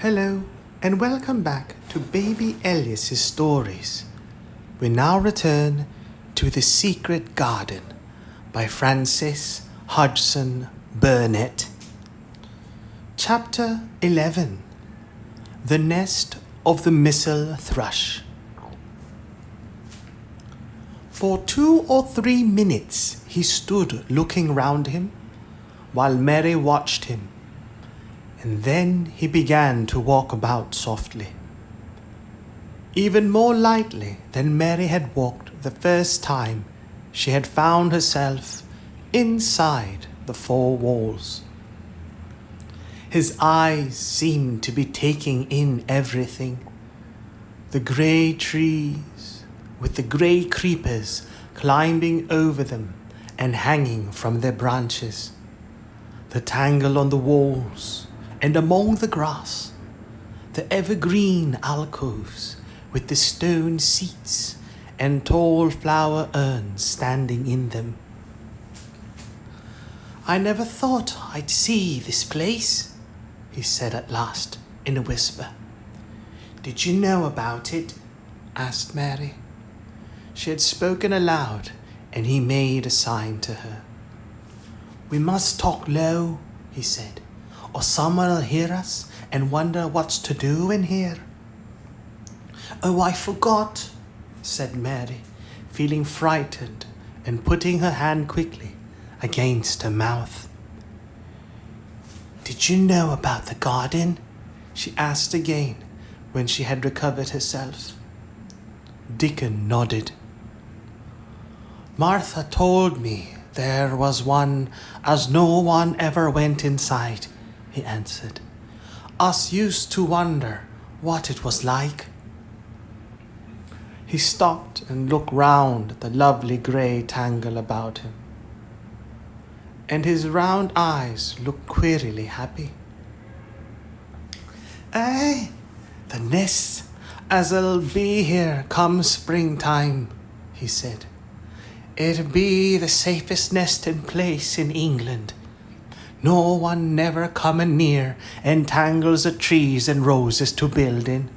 Hello, and welcome back to Baby Elias's stories. We now return to The Secret Garden by Frances Hodgson Burnett. Chapter 11. The Nest of the Missel Thrush. For 2 or 3 minutes he stood looking round him, while Mary watched him, and then he began to walk about softly. Even more lightly than Mary had walked the first time she had found herself inside the 4 walls. His eyes seemed to be taking in everything. The grey trees, with the grey creepers climbing over them and hanging from their branches. The tangle on the walls and among the grass. The evergreen alcoves with the stone seats and tall flower urns standing in them. "I never thought I'd see this place," he said at last in a whisper. "Did you know about it?" asked Mary. She had spoken aloud, and he made a sign to her. "We must talk low," he said, "or someone will hear us and wonder what's to do in here." "Oh, I forgot," said Mary, feeling frightened and putting her hand quickly against her mouth. "Did you know about the garden?" she asked again when she had recovered herself. Dickon nodded. "Martha told me there was one as no one ever went inside," he answered. "Us used to wonder what it was like." He stopped and looked round the lovely grey tangle about him, and his round eyes looked queerly happy. "Aye, the nest as'll be here come springtime," he said. "It'll be the safest nesting place in England. No one never coming near entangles of trees and roses to build in.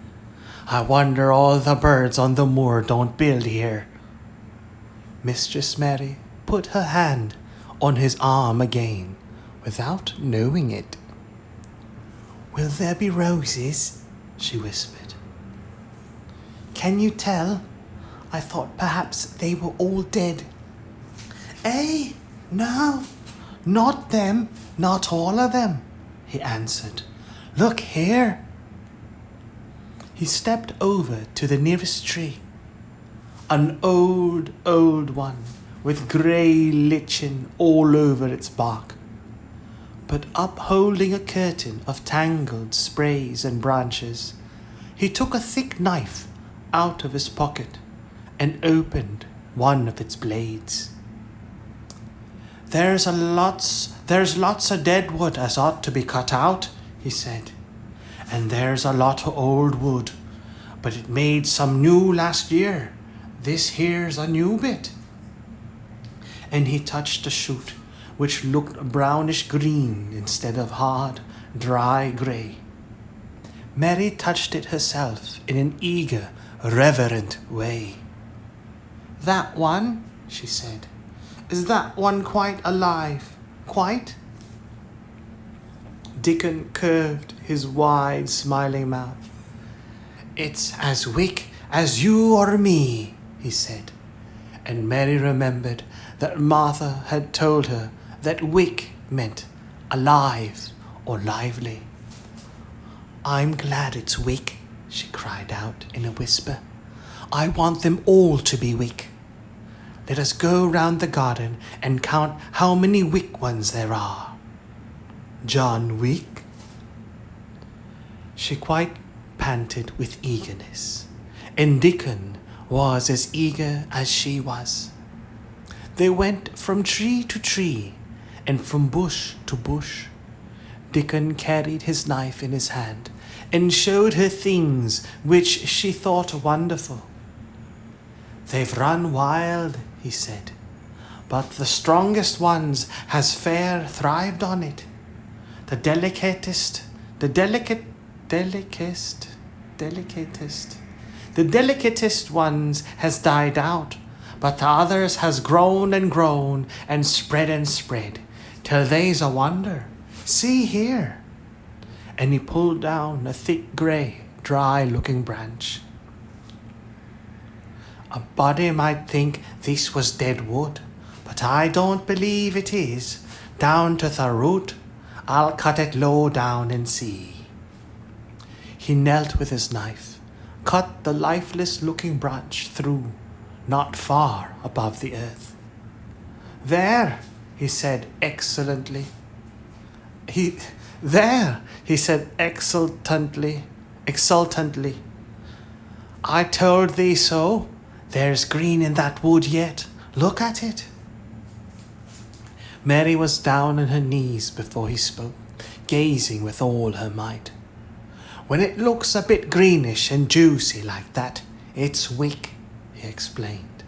I wonder all the birds on the moor don't build here." Mistress Mary put her hand on his arm again, without knowing it. "Will there be roses?" she whispered. "Can you tell? I thought perhaps they were all dead." "Eh, no, not them, not all of them," he answered. "Look here." He stepped over to the nearest tree, an old one with grey lichen all over its bark, but upholding a curtain of tangled sprays and branches. He took a thick knife out of his pocket and opened one of its blades. There's lots of dead wood as ought to be cut out," he said. "And there's a lot of old wood, but it made some new last year. This here's a new bit." And he touched a shoot, which looked brownish green instead of hard, dry grey. Mary touched it herself in an eager, reverent way. "That one," she said. "Is that one quite alive? Quite?" Dickon curved his wide, smiling mouth. "It's as wick as you or me," he said, and Mary remembered that Martha had told her that wick meant alive or lively. "I'm glad it's wick," she cried out in a whisper. "I want them all to be wick. Let us go round the garden and count how many wick ones there are." "John Wick?" She quite panted with eagerness, and Dickon was as eager as she was. They went from tree to tree and from bush to bush. Dickon carried his knife in his hand and showed her things which she thought wonderful. "They've run wild," he said, "but the strongest ones has fair thrived on it. The delicate delicatest. The delicatest ones has died out, but the others has grown and spread, till they's a wonder. See here. And he pulled down a thick grey, dry-looking branch. A body might think this was dead wood, but I don't believe it is. Down to the root, I'll cut it low down and see. He knelt with his knife, cut the lifeless-looking branch through, not far above the earth. There, he said exultantly. He said exultantly. I told thee so. There's green in that wood yet. Look at it. Mary was down on her knees before he spoke, gazing with all her might. When it looks a bit greenish and juicy like that, it's wick, he explained.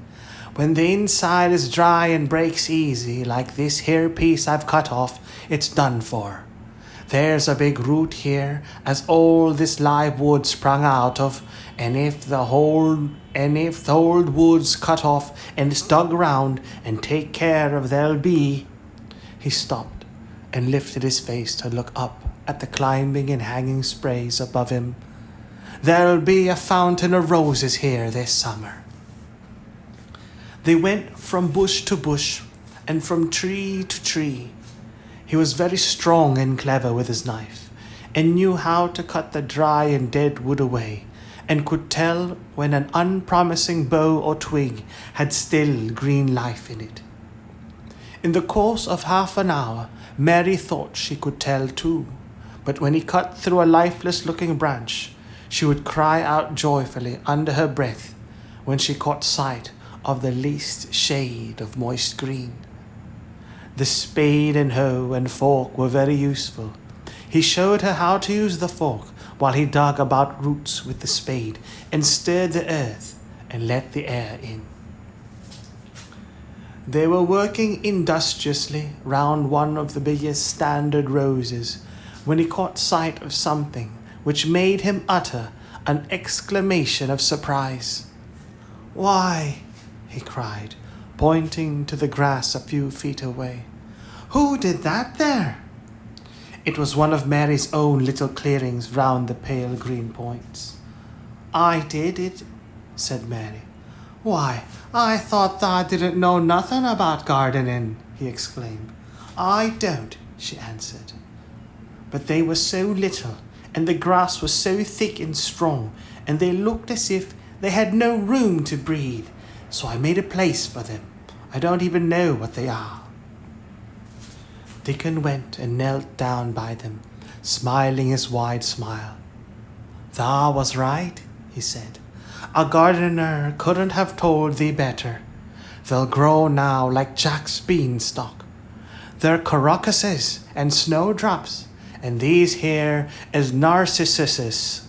When the inside is dry and breaks easy, like this here piece I've cut off, it's done for. There's a big root here, as all this live wood sprung out of, and if the old wood's cut off and it's dug round and take care of there'll be. He stopped and lifted his face to look up at the climbing and hanging sprays above him. There'll be a fountain of roses here this summer. They went from bush to bush and from tree to tree. He was very strong and clever with his knife, and knew how to cut the dry and dead wood away, and could tell when an unpromising bough or twig had still green life in it. In the course of half an hour, Mary thought she could tell too, but when he cut through a lifeless-looking branch, she would cry out joyfully under her breath when she caught sight of the least shade of moist green. The spade and hoe and fork were very useful. He showed her how to use the fork while he dug about roots with the spade and stirred the earth and let the air in. They were working industriously round one of the biggest standard roses when he caught sight of something which made him utter an exclamation of surprise. "Why," he cried, pointing to the grass a few feet away. "Who did that there?" It was one of Mary's own little clearings round the pale green points. "I did it," said Mary. "Why, I thought thou didn't know nothing about gardening," he exclaimed. "I don't," she answered. But they were so little, and the grass was so thick and strong, and they looked as if they had no room to breathe, so I made a place for them. I don't even know what they are. Dickon went and knelt down by them, smiling his wide smile. "Thou was right," he said. "A gardener couldn't have told thee better. They'll grow now like Jack's beanstalk. They're crocuses and snowdrops, and these here is narcissuses."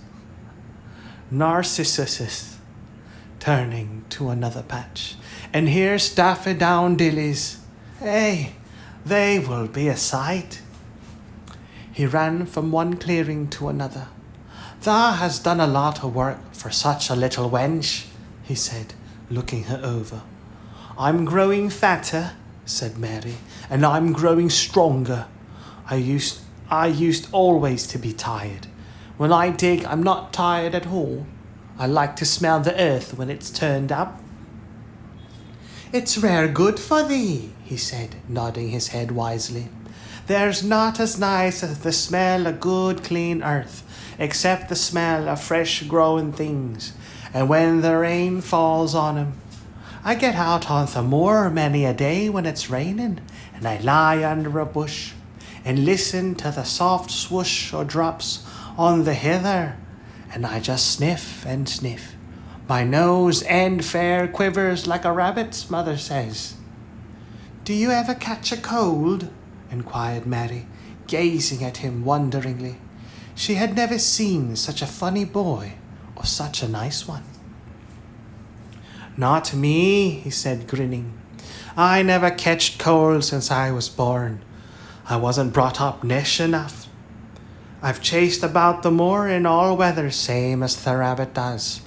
Turning to another patch. "And here's daffodillies. Hey, they will be a sight." He ran from one clearing to another. "Thou has done a lot of work for such a little wench," he said, looking her over. "I'm growing fatter," said Mary, "and I'm growing stronger. I used always to be tired. When I dig, I'm not tired at all. I like to smell the earth when it's turned up." "It's rare good for thee," he said, nodding his head wisely. "There's not as nice as the smell of good clean earth, except the smell of fresh growing things, and when the rain falls on 'em. I get out on the moor many a day when it's raining, and I lie under a bush and listen to the soft swoosh o' drops on the heather, and I just sniff and sniff. My nose end fair quivers like a rabbit's, mother says." "Do you ever catch a cold?" inquired Mary, gazing at him wonderingly. She had never seen such a funny boy or such a nice one. "Not me," he said, grinning. "I never catched cold since I was born. I wasn't brought up nesh enough. I've chased about the moor in all weathers, same as the rabbit does.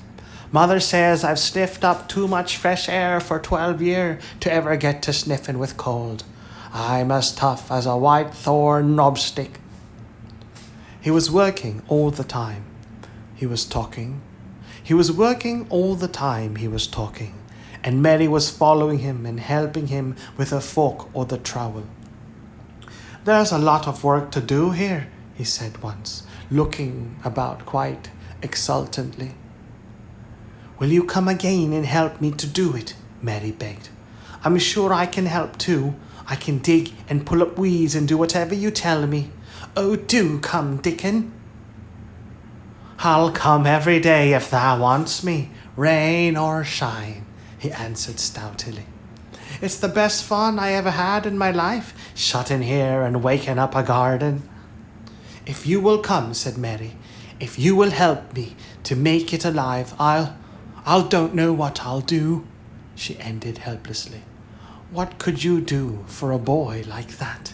Mother says I've sniffed up too much fresh air for 12 year to ever get to sniffing with cold. I'm as tough as a white thorn knobstick. He was working all the time. He was talking. He was working all the time he was talking, and Mary was following him and helping him with a fork or the trowel. There's a lot of work to do here, he said once, looking about quite exultantly. Will you come again and help me to do it? Mary begged. I'm sure I can help too. I can dig and pull up weeds and do whatever you tell me. Oh, do come, Dickon. I'll come every day if thou wants me, rain or shine, he answered stoutly. It's the best fun I ever had in my life, shut in here and waking up a garden. If you will come, said Mary, if you will help me to make it alive, I'll don't know what I'll do, she ended helplessly. What could you do for a boy like that?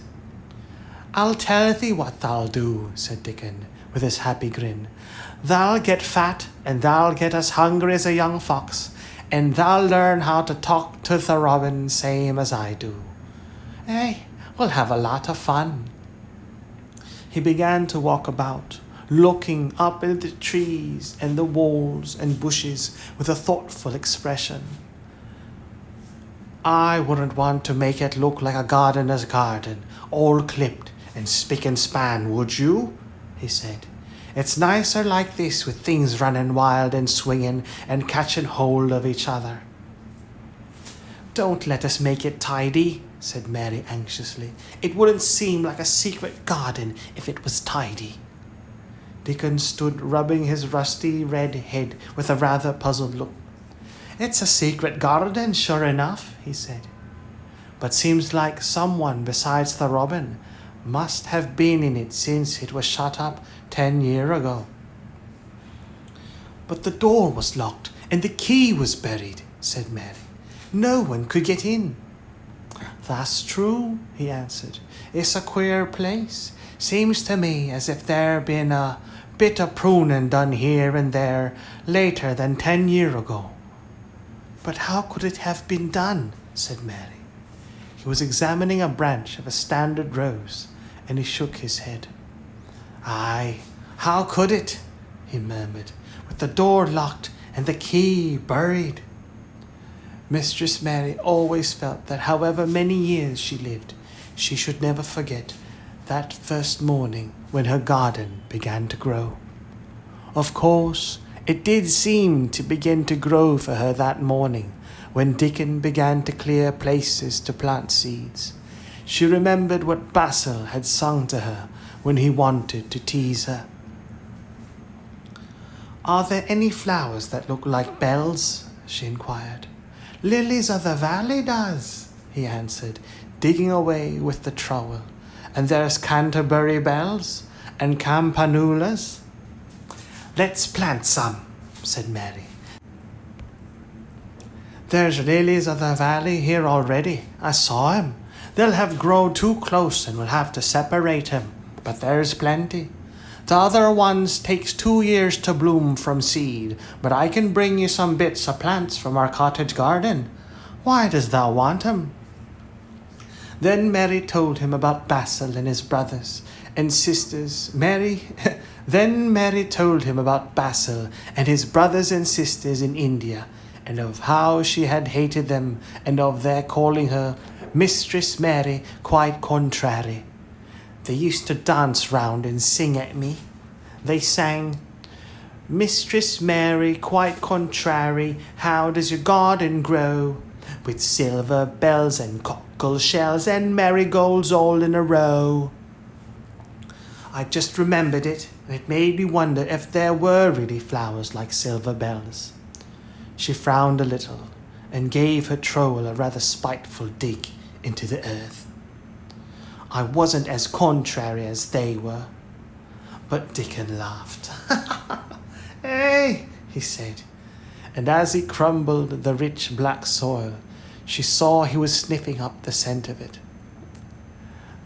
I'll tell thee what thou'll do, said Dickon, with his happy grin. Thou'll get fat, and thou'll get as hungry as a young fox, and thou'll learn how to talk to the robin same as I do. We'll have a lot of fun. He began to walk about, looking up at the trees and the walls and bushes with a thoughtful expression. I wouldn't want to make it look like a gardener's garden, all clipped and spick and span, would you? He said. It's nicer like this, with things running wild and swinging and catching hold of each other. Don't let us make it tidy, said Mary anxiously. It wouldn't seem like a secret garden if it was tidy. Dickon stood rubbing his rusty red head with a rather puzzled look. It's a secret garden, sure enough, he said. But seems like someone besides the robin must have been in it since it was shut up 10 years ago. But the door was locked and the key was buried, said Mary. No one could get in. That's true, he answered. It's a queer place. Seems to me as if there been a bit of pruning done here and there later than 10 years ago. But how could it have been done? Said Mary. He was examining a branch of a standard rose, and he shook his head. Aye, how could it? He murmured, with the door locked and the key buried. Mistress Mary always felt that however many years she lived, she should never forget that first morning when her garden began to grow. Of course, it did seem to begin to grow for her that morning when Dickon began to clear places to plant seeds. She remembered what Basil had sung to her when he wanted to tease her. Are there any flowers that look like bells? She inquired. Lilies of the valley does, he answered, digging away with the trowel. And there's Canterbury bells and campanulas. Let's plant some, said Mary. There's lilies of the valley here already. I saw 'em. They'll have grown too close and we'll have to separate 'em, but there's plenty. The other ones takes 2 years to bloom from seed, but I can bring you some bits of plants from our cottage garden. Why does thou want 'em? Then Mary told him about Basil and his brothers and sisters. Then Mary told him about Basil and his brothers and sisters in India, and of how she had hated them, and of their calling her Mistress Mary quite contrary. They used to dance round and sing at me. They sang, Mistress Mary quite contrary, how does your garden grow? With silver bells and cockle shells and marigolds all in a row. I just remembered it, and it made me wonder if there were really flowers like silver bells. She frowned a little and gave her trowel a rather spiteful dig into the earth. I wasn't as contrary as they were. But Dickon laughed. Hey, he said, and as he crumbled the rich black soil, she saw he was sniffing up the scent of it.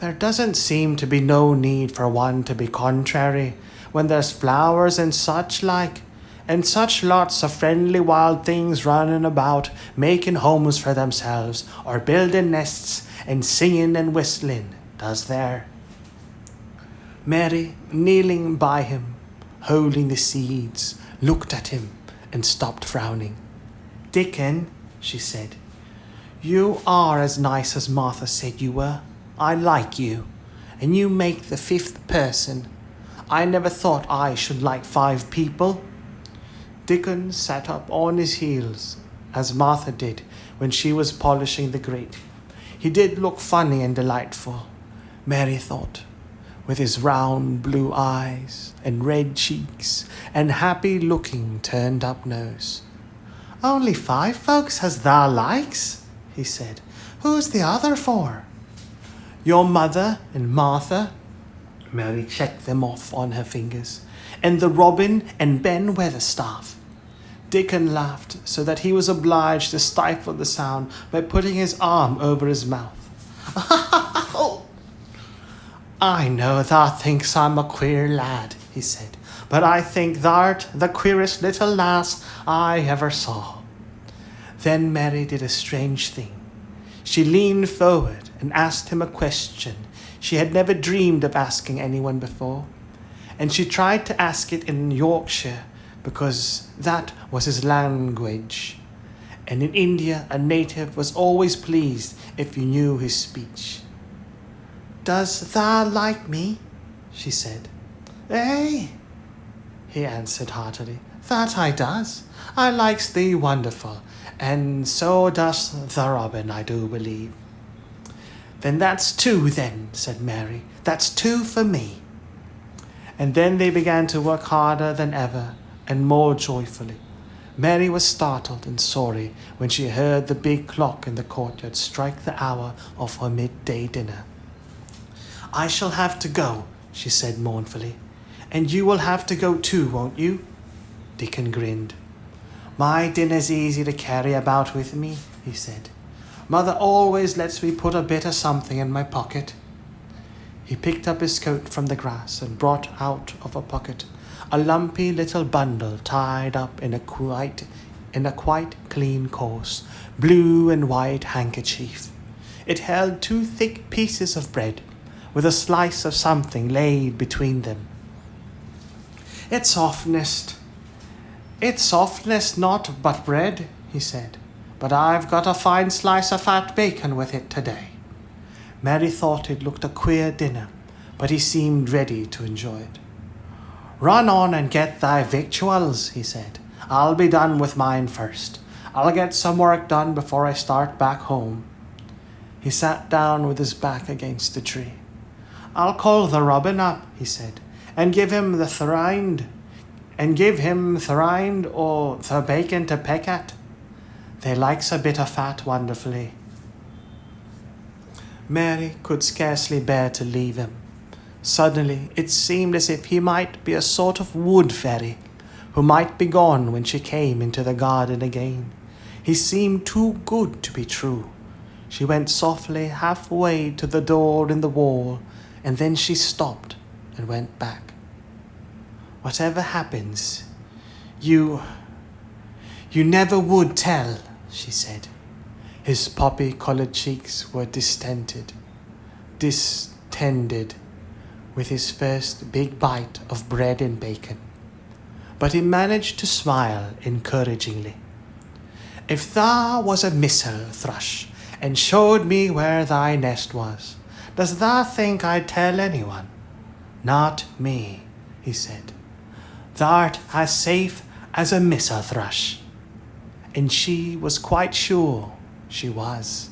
There doesn't seem to be no need for one to be contrary when there's flowers and such like, and such lots of friendly wild things running about, making homes for themselves, or building nests, and singing and whistling, does there? Mary, kneeling by him, holding the seeds, looked at him and stopped frowning. Dickon, she said, you are as nice as Martha said you were. I like you, and you make the 5th person. I never thought I should like 5 people. Dickon sat up on his heels, as Martha did when she was polishing the grate. He did look funny and delightful, Mary thought, with his round blue eyes and red cheeks and happy-looking turned-up nose. Only 5 folks has thou likes, he said. Who's the other 4? Your mother and Martha, Mary checked them off on her fingers, and the Robin and Ben Weatherstaff. Dickon laughed so that he was obliged to stifle the sound by putting his arm over his mouth. I know thou thinks I'm a queer lad, he said, but I think thou'rt the queerest little lass I ever saw. Then Mary did a strange thing. She leaned forward and asked him a question she had never dreamed of asking anyone before, and she tried to ask it in Yorkshire because that was his language, and in India a native was always pleased if you knew his speech. Does thou like me? She said. Eh? He answered heartily. That I does. I likes thee wonderful, and so does the robin, I do believe. Then that's 2 then, said Mary. That's 2 for me. And then they began to work harder than ever, and more joyfully. Mary was startled and sorry when she heard the big clock in the courtyard strike the hour of her midday dinner. I shall have to go, she said mournfully. And you will have to go too, won't you? Dickon grinned. My dinner's easy to carry about with me, he said. Mother always lets me put a bit of something in my pocket. He picked up his coat from the grass and brought out of a pocket a lumpy little bundle tied up in a quite clean coarse blue and white handkerchief. It held 2 thick pieces of bread, with a slice of something laid between them. It's softness not but bread, he said, but I've got a fine slice of fat bacon with it today. Mary thought it looked a queer dinner, but he seemed ready to enjoy it. Run on and get thy victuals, he said. I'll be done with mine first. I'll get some work done before I start back home. He sat down with his back against the tree. I'll call the robin up, he said, and give him the thrind or the bacon to peck at. They likes a bit of fat wonderfully. Mary could scarcely bear to leave him. Suddenly it seemed as if he might be a sort of wood fairy who might be gone when she came into the garden again. He seemed too good to be true. She went softly halfway to the door in the wall, and then she stopped and went back. Whatever happens, you never would tell, she said. His poppy-coloured cheeks were distended with his first big bite of bread and bacon. But he managed to smile encouragingly. If thou was a Missel Thrush and showed me where thy nest was, does thou think I'd tell anyone? Not me, he said. Thou'rt as safe as a Missel Thrush. And she was quite sure she was.